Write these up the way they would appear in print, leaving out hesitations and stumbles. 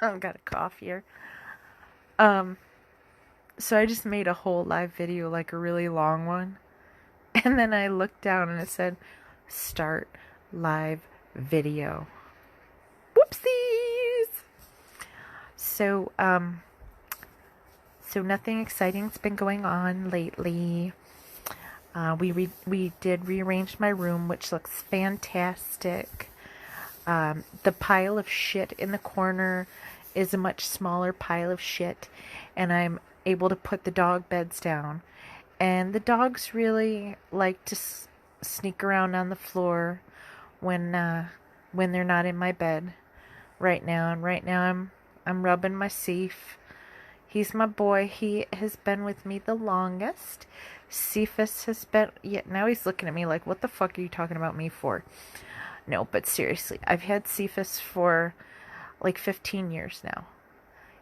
I've got a cough here. Um, so I just made a whole live video, like a really long one. And then I looked down and it said, start live video. Whoopsies! So, so nothing exciting's been going on lately. We did rearrange my room, which looks fantastic. The pile of shit in the corner is a much smaller pile of shit, and I'm able to put the dog beds down. And the dogs really like to sneak around on the floor when they're not in my bed right now. And right now I'm rubbing my Cephas. He's my boy. He has been with me the longest. Cephas has been. Yeah, now he's looking at me like, what the fuck are you talking about me for? No, but seriously, I've had Cephas for like 15 years now.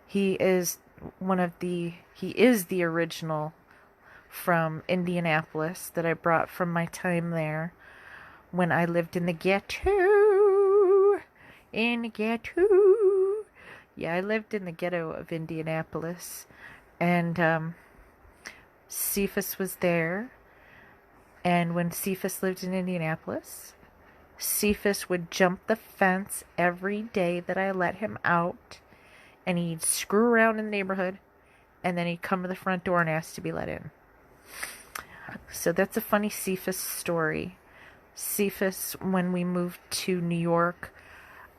He is he is the original from Indianapolis that I brought from my time there when I lived in the ghetto. In the ghetto. Yeah, I lived in the ghetto of Indianapolis. And Cephas was there. And when Cephas lived in Indianapolis, Cephas would jump the fence every day that I let him out. And he'd screw around in the neighborhood. And then he'd come to the front door and ask to be let in. So that's a funny Cephas story. Cephas, when we moved to New York,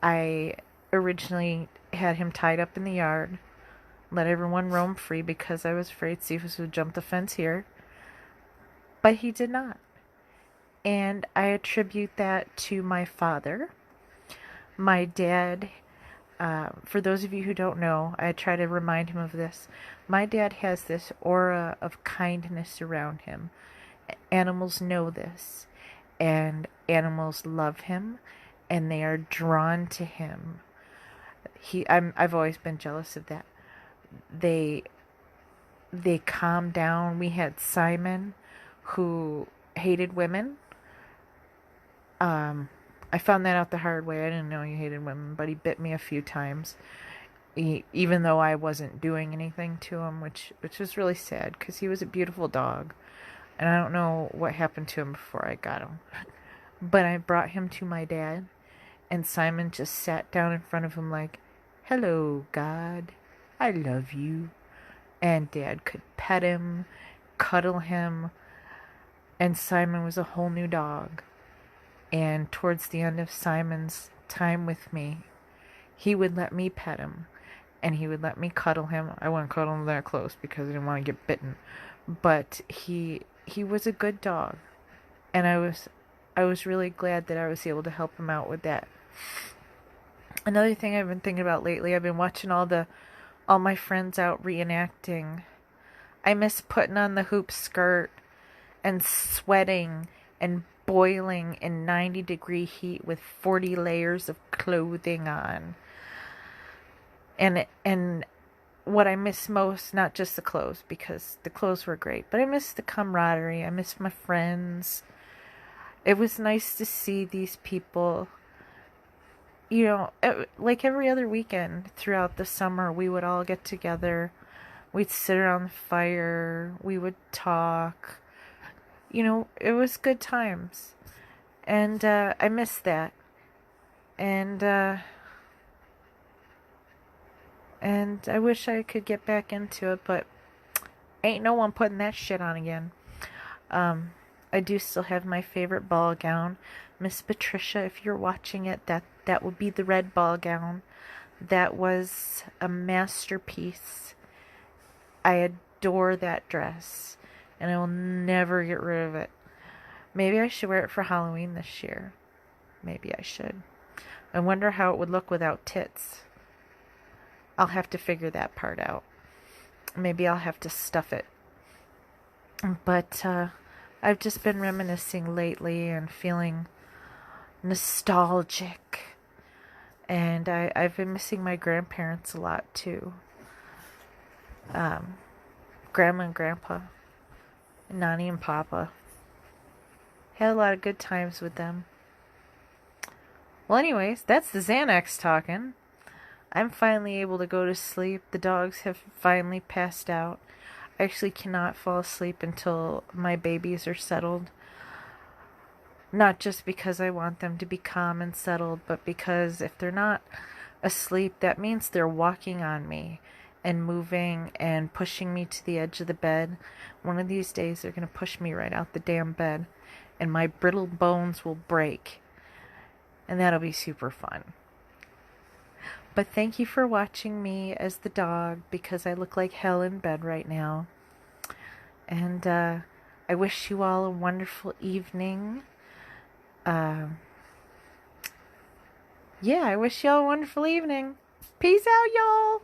I originally had him tied up in the yard, let everyone roam free because I was afraid Cephas would jump the fence here. But he did not. And I attribute that to my father. My dad, for those of you who don't know, I try to remind him of this. My dad has this aura of kindness around him. Animals know this, and animals love him, and they are drawn to him. I've always been jealous of that. They calm down. We had Simon, who hated women. I found that out the hard way. I didn't know he hated women, but he bit me a few times. Even though I wasn't doing anything to him, which was really sad because he was a beautiful dog. And I don't know what happened to him before I got him. But I brought him to my dad, and Simon just sat down in front of him like, hello, God, I love you. And Dad could pet him, cuddle him, and Simon was a whole new dog. And towards the end of Simon's time with me, he would let me pet him, and he would let me cuddle him. I wouldn't cuddle him that close because I didn't want to get bitten. But he was a good dog, and I was really glad that I was able to help him out with that. Another thing I've been thinking about lately, I've been watching all my friends out reenacting. I miss putting on the hoop skirt and sweating and boiling in 90-degree heat with 40 layers of clothing on. And what I miss most, not just the clothes, because the clothes were great, but I miss the camaraderie. I miss my friends. It was nice to see these people. You know, like every other weekend throughout the summer, we would all get together. We'd sit around the fire. We would talk. You know, it was good times. And I miss that. And I wish I could get back into it, but ain't no one putting that shit on again. I do still have my favorite ball gown. Miss Patricia, if you're watching it, that would be the red ball gown. That was a masterpiece. I adore that dress, and I will never get rid of it. Maybe I should wear it for Halloween this year. Maybe I should. I wonder how it would look without tits. I'll have to figure that part out. Maybe I'll have to stuff it. But I've just been reminiscing lately and feeling nostalgic. And I've been missing my grandparents a lot too. Grandma and Grandpa, Nani and Papa. Had a lot of good times with them. Well, anyways, that's the Xanax talking. I'm finally able to go to sleep. The dogs have finally passed out. I actually cannot fall asleep until my babies are settled. Not just because I want them to be calm and settled, but because if they're not asleep, that means they're walking on me and moving and pushing me to the edge of the bed. One of these days, they're going to push me right out the damn bed, and my brittle bones will break. And that'll be super fun. But thank you for watching me as the dog, because I look like hell in bed right now. And I wish you all a wonderful evening. Yeah, I wish y'all a wonderful evening. Peace out, y'all.